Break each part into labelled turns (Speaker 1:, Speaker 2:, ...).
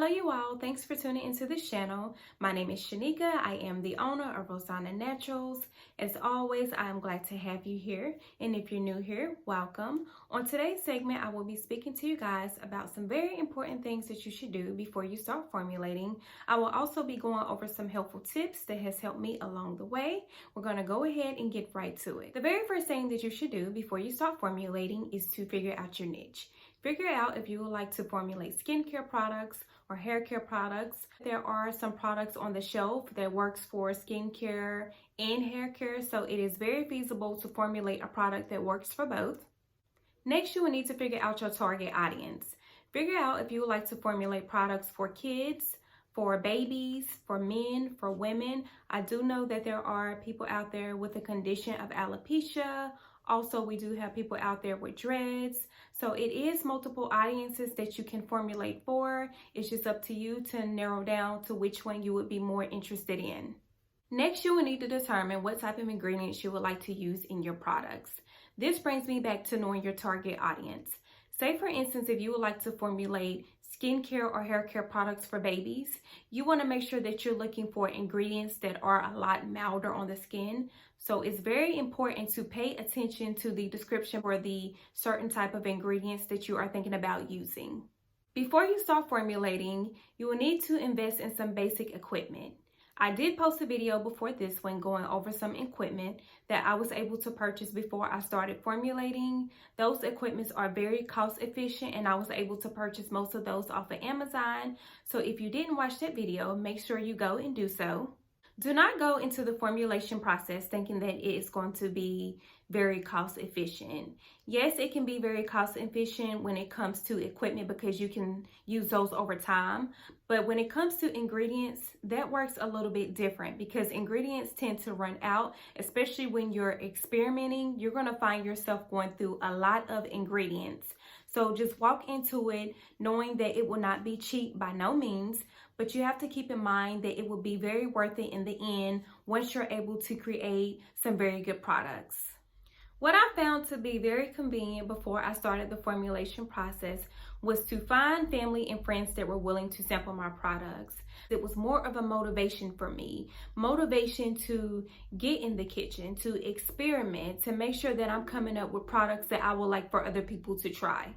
Speaker 1: Hello you all, thanks for tuning into this channel. My name is Shanika. I am the owner of Roseonna Naturals. As always, I am glad to have you here, and if you're new here, welcome. On today's segment, I will be speaking to you guys about some very important things that you should do before you start formulating. I will also be going over some helpful tips that has helped me along the way. We're going to go ahead and get right to it. The very first thing that you should do before you start formulating is to figure out your niche. Figure out if you would like to formulate skincare products or hair care products. There are some products on the shelf that works for skincare and hair care, so it is very feasible to formulate a product that works for both. Next, you will need to figure out your target audience. Figure out if you would like to formulate products for kids, for babies, for men, for women. I do know that there are people out there with the condition of alopecia. Also, we do have people out there with dreads. So it is multiple audiences that you can formulate for. It's just up to you to narrow down to which one you would be more interested in. Next, you will need to determine what type of ingredients you would like to use in your products. This brings me back to knowing your target audience. Say for instance, if you would like to formulate skincare or hair care products for babies, you want to make sure that you're looking for ingredients that are a lot milder on the skin. So it's very important to pay attention to the description for the certain type of ingredients that you are thinking about using. Before you start formulating, you will need to invest in some basic equipment. I did post a video before this one going over some equipment that I was able to purchase before I started formulating. Those equipments are very cost efficient, and I was able to purchase most of those off of Amazon. So if you didn't watch that video, make sure you go and do so. Do not go into the formulation process thinking that it is going to be very cost efficient. Yes, it can be very cost efficient when it comes to equipment because you can use those over time. But when it comes to ingredients, that works a little bit different because ingredients tend to run out, especially when you're experimenting. You're going to find yourself going through a lot of ingredients. So just walk into it knowing that it will not be cheap by no means, but you have to keep in mind that it will be very worth it in the end once you're able to create some very good products. What I found to be very convenient before I started the formulation process was to find family and friends that were willing to sample my products. It was more of a motivation for me, motivation to get in the kitchen, to experiment, to make sure that I'm coming up with products that I would like for other people to try.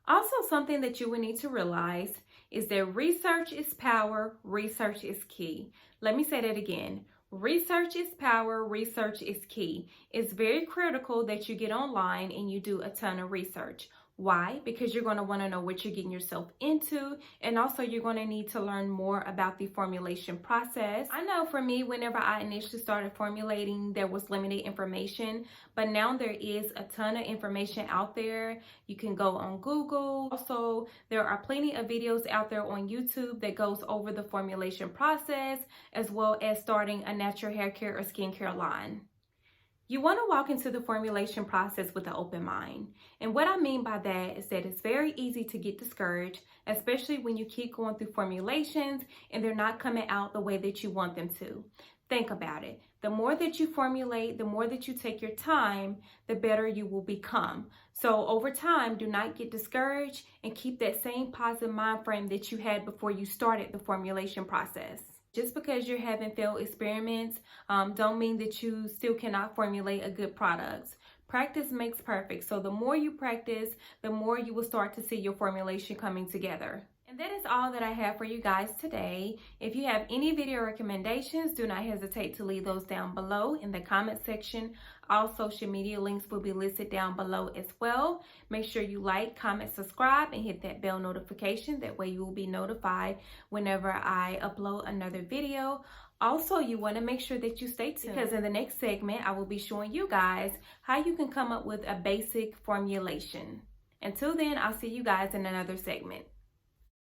Speaker 1: Also, something that you will need to realize is that research is power, research is key. Let me say that again. Research is power, research is key. It's very critical that you get online and you do a ton of research. Why? Because you're going to want to know what you're getting yourself into, and also you're going to need to learn more about the formulation process. I know for me, whenever I initially started formulating, there was limited information, but now there is a ton of information out there. You can go on Google. Also, there are plenty of videos out there on YouTube that goes over the formulation process, as well as starting a natural hair care or skincare line. You want to walk into the formulation process with an open mind. And what I mean by that is that it's very easy to get discouraged, especially when you keep going through formulations and they're not coming out the way that you want them to. Think about it. The more that you formulate, the more that you take your time, the better you will become. So over time, do not get discouraged and keep that same positive mind frame that you had before you started the formulation process. Just because you're having failed experiments don't mean that you still cannot formulate a good product. Practice makes perfect. So the more you practice, the more you will start to see your formulation coming together. And that is all that I have for you guys today. If you have any video recommendations, do not hesitate to leave those down below in the comment section. All social media links will be listed down below as well. Make sure you like, comment, subscribe, and hit that bell notification. That way you will be notified whenever I upload another video. Also, you want to make sure that you stay tuned because in the next segment, I will be showing you guys how you can come up with a basic formulation. Until then, I'll see you guys in another segment.